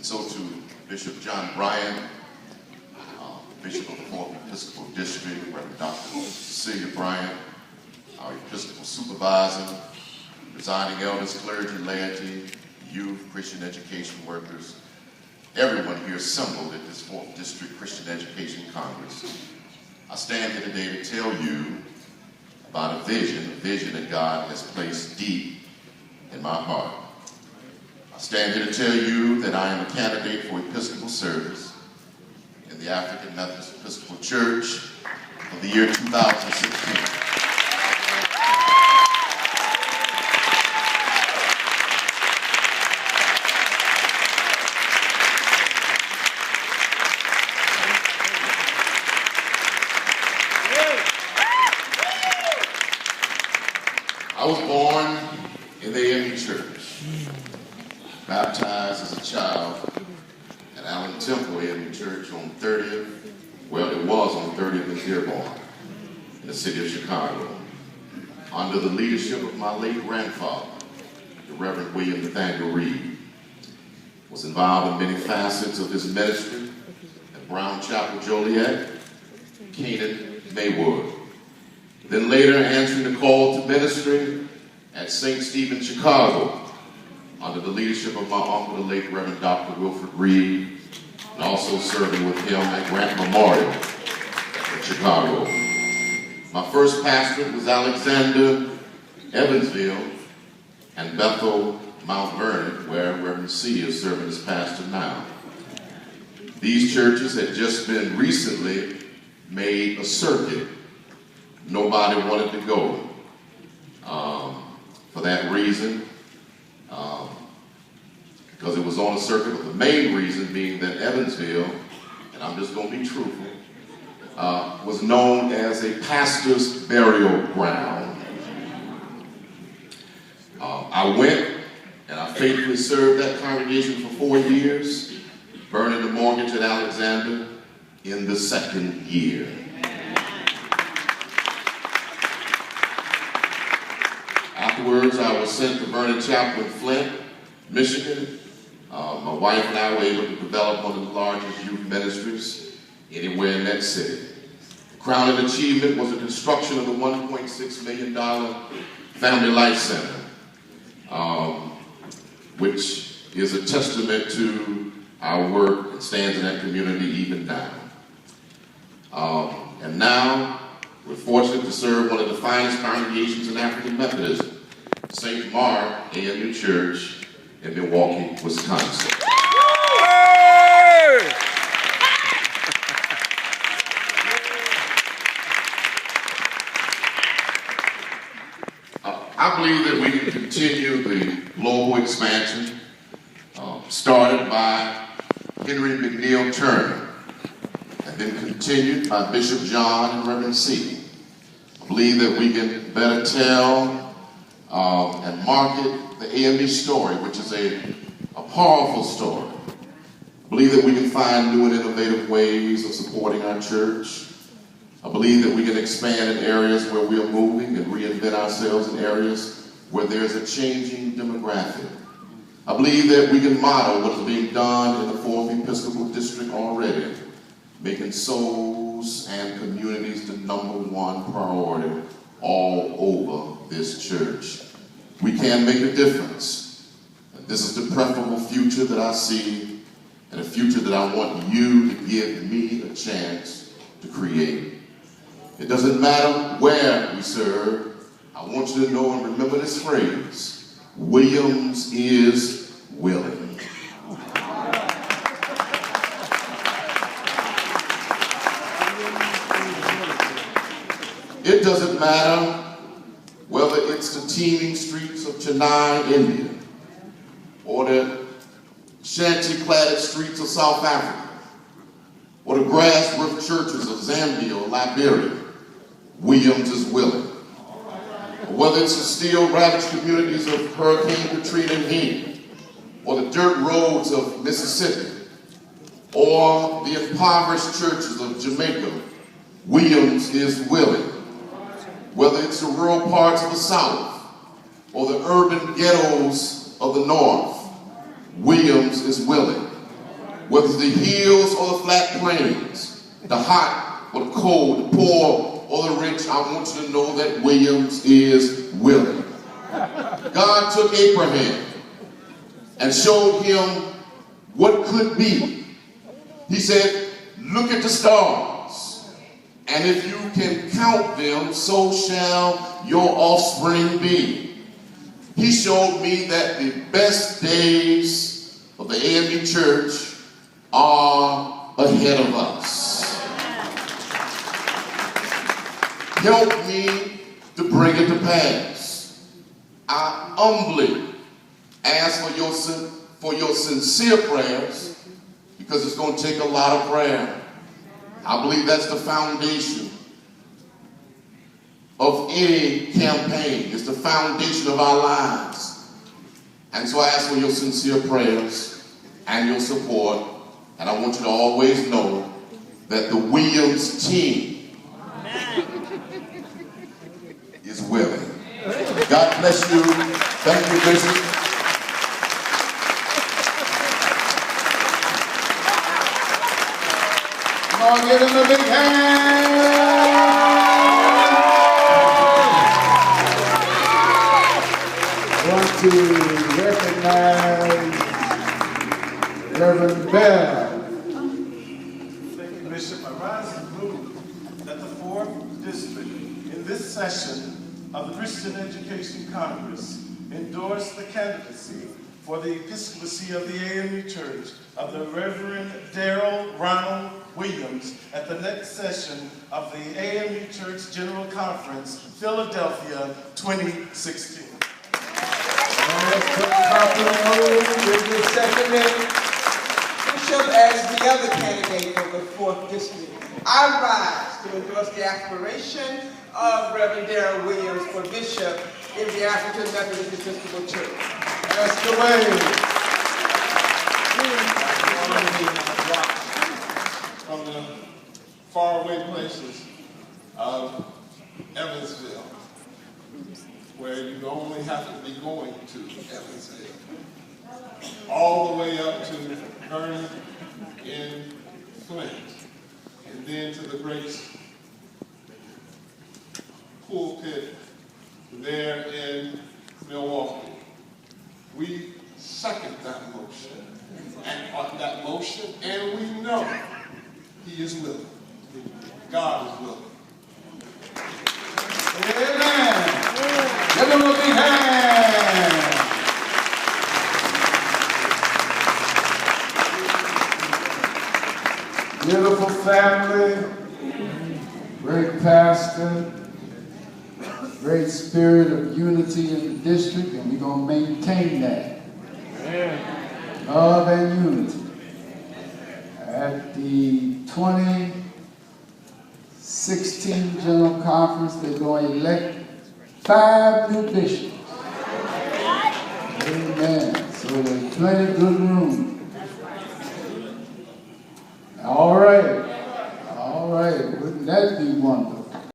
so to Bishop John Bryant, Bishop of the 4th Episcopal District, Reverend Dr. Cecilia Bryant, our Episcopal Supervisor, presiding elders, clergy, laity, youth, Christian education workers, everyone here assembled at this 4th District Christian Education Congress. I stand here today to tell you about a vision that God has placed deep in my heart. I stand here to tell you that I am a candidate for Episcopal service in the African Methodist Episcopal Church for the year 2016. I was born in the AME Church, baptized as a child at Allen Temple AME Church on 30th, well, it was on 30th and Dearborn in the city of Chicago, under the leadership of my late grandfather, the Reverend William Nathaniel Reed. Was involved in many facets of his ministry at Brown Chapel Joliet, Canaan, Maywood. Then later answering the call to ministry at St. Stephen, Chicago, under the leadership of my uncle, the late Reverend Dr. Wilfred Reed, and also serving with him at Grant Memorial in Chicago. My first pastorate was Alexander, Evansville, and Bethel, Mount Vernon, where Reverend C is serving as pastor now. These churches had just been recently made a circuit. Nobody wanted to go. For that reason, because it was on a circuit, but the main reason being that Evansville, and I'm just going to be truthful, was known as a pastor's burial ground. I went and I faithfully served that congregation for 4 years, burning the mortgage at Alexander in the 2nd year. Afterwards, I was sent to Vernon Chapel in Flint, Michigan. My wife and I were able to develop one of the largest youth ministries anywhere in that city. The crowning achievement was the construction of the $1.6 million Family Life Center, which is a testament to our work and stands in that community even now. And now, we're fortunate to serve one of the finest congregations in African Methodism, St. Mark AME Church in Milwaukee, Wisconsin. I believe that we can continue the global expansion started by Henry McNeil Turner and then continued by Bishop John and Reverend C. I believe that we can better tell and market the AME story, which is a powerful story. I believe that we can find new and innovative ways of supporting our church. I believe that we can expand in areas where we are moving and reinvent ourselves in areas where there's a changing demographic. I believe that we can model what is being done in the 4th Episcopal District already, making souls and communities the #1 priority all over this church. We can make a difference. And this is the preferable future that I see, and a future that I want you to give me a chance to create. It doesn't matter where we serve. I want you to know and remember this phrase: Williams is willing. It doesn't matter whether it's the teeming streets of Chennai, India, or the shanty-cladded streets of South Africa, or the grass-roofed churches of Zambia or Liberia. Williams is willing. Or whether it's the steel-ravaged communities of Hurricane Katrina and Haiti, or the dirt roads of Mississippi, or the impoverished churches of Jamaica, Williams is willing. Whether it's the rural parts of the South or the urban ghettos of the North, Williams is willing. whether it's the hills or the flat plains, the hot or the cold, the poor or the rich, I want you to know that Williams is willing. God took Abraham and showed him what could be. He said, look at the stars, and if you can count them, so shall your offspring be. He showed me that the best days of the AME Church are ahead of us. Help me to bring it to pass. I humbly ask for your sincere prayers, because it's going to take a lot of prayer. I believe that's the foundation of any campaign. It's the foundation of our lives. And so I ask for your sincere prayers and your support. And I want you to always know that the Williams team is willing. God bless you. Thank you, Bishop. Come on, give him a big hand. I want to recognize Reverend Bell. Thank you, Bishop. I rise and move that the 4th District in this session of the Christian Education Congress endorse the candidacy for the episcopacy of the AME Church of the Reverend Darrell Ronald Williams at the next session of the AME Church General Conference, Philadelphia 2016. Let's put proper rules with this second. Bishop, as the other candidate for the 4th District, I rise to endorse the aspiration of Reverend Darrell Williams for Bishop in the African Methodist Episcopal Church. That's the way. From the faraway places of Evansville, where you only have to be going to Evansville, all the way up to Vernon in Flint, and then to the great pulpit there in Milwaukee. We second that motion, and we know He is willing. God is willing. Amen. Give him a big hand. Beautiful family, great pastor, great spirit of unity in the district, and we're going to maintain that. Love and unity. At the 2016 General Conference, they're going to elect 5 new bishops. Amen. So there's plenty of good room